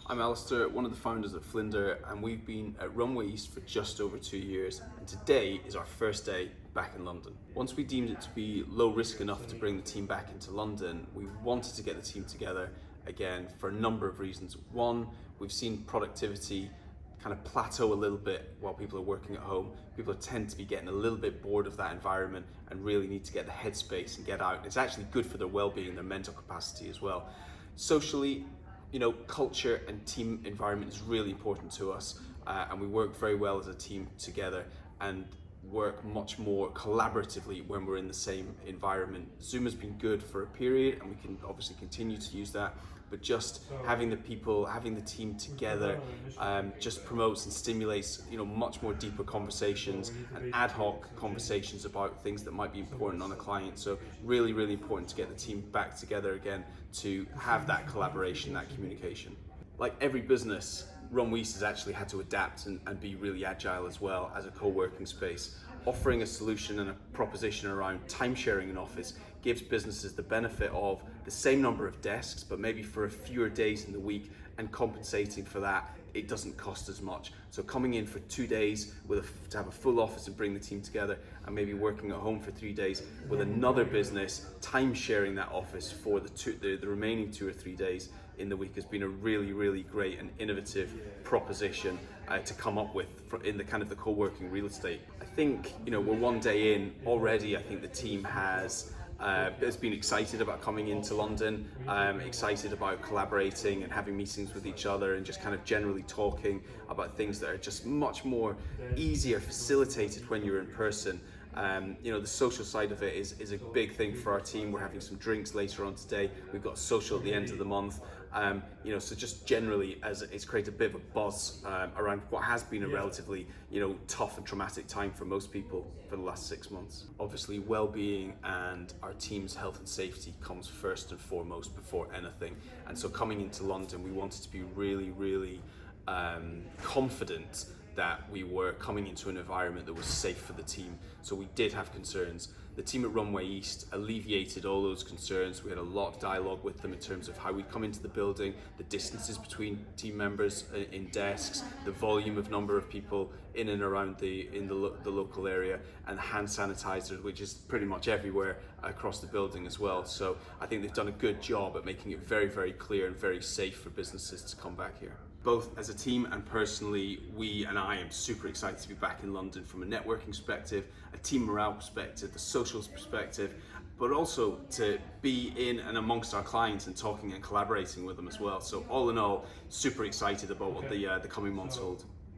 I'm Alistair, one of the founders at Flinder, and we've been at Runway East for just over 2 years, and today is our first day back in London. Once we deemed it to be low risk enough to bring the team back into London, we wanted to get the team together again for a number of reasons. One, we've seen productivity kind of plateau a little bit while people are working at home. People tend to be getting a little bit bored of that environment and really need to get the headspace and get out. It's actually good for their well-being, their mental capacity as well. Socially, culture and team environment is really important to us, and we work very well as a team together and work much more collaboratively when we're in the same environment. Zoom has been good for a period, and we can obviously continue to use that, but just having the people, having the team together just promotes and stimulates much more deeper conversations and ad hoc conversations about things that might be important on a client. So really important to get the team back together again to have that collaboration, that communication. Like every business, Runway East has actually had to adapt and be really agile as well as a co-working space. Offering a solution and a proposition around time-sharing an office gives businesses the benefit of the same number of desks, but maybe for a fewer days in the week, and compensating for that, it doesn't cost as much. So coming in for 2 days to have a full office and bring the team together, and maybe working at home for 3 days with another business, time-sharing that office for the remaining 2 or 3 days in the week has been a really great and innovative proposition to come up with in the kind of the co-working real estate. I think we're 1 day in already. I think the team has been excited about coming into London, excited about collaborating and having meetings with each other and just kind of generally talking about things that are just much more easier facilitated when you're in person. The social side of it is a big thing for our team. We're having some drinks later on today. We've got social at the end of the month. So just generally, as it's created a bit of a buzz around what has been a relatively, tough and traumatic time for most people for the last 6 months. Obviously, well-being and our team's health and safety comes first and foremost before anything. And so coming into London, we wanted to be really confident that we were coming into an environment that was safe for the team. So we did have concerns. The team at Runway East alleviated all those concerns. We had a lot of dialogue with them in terms of how we come into the building, the distances between team members in desks, the volume of number of people in and around the local area, and hand sanitizers, which is pretty much everywhere across the building as well. So I think they've done a good job at making it very clear and very safe for businesses to come back here. Both as a team and personally, I am super excited to be back in London from a networking perspective, a team morale perspective, the socials perspective, but also to be in and amongst our clients and talking and collaborating with them as well. So all in all, super excited about what the coming months hold.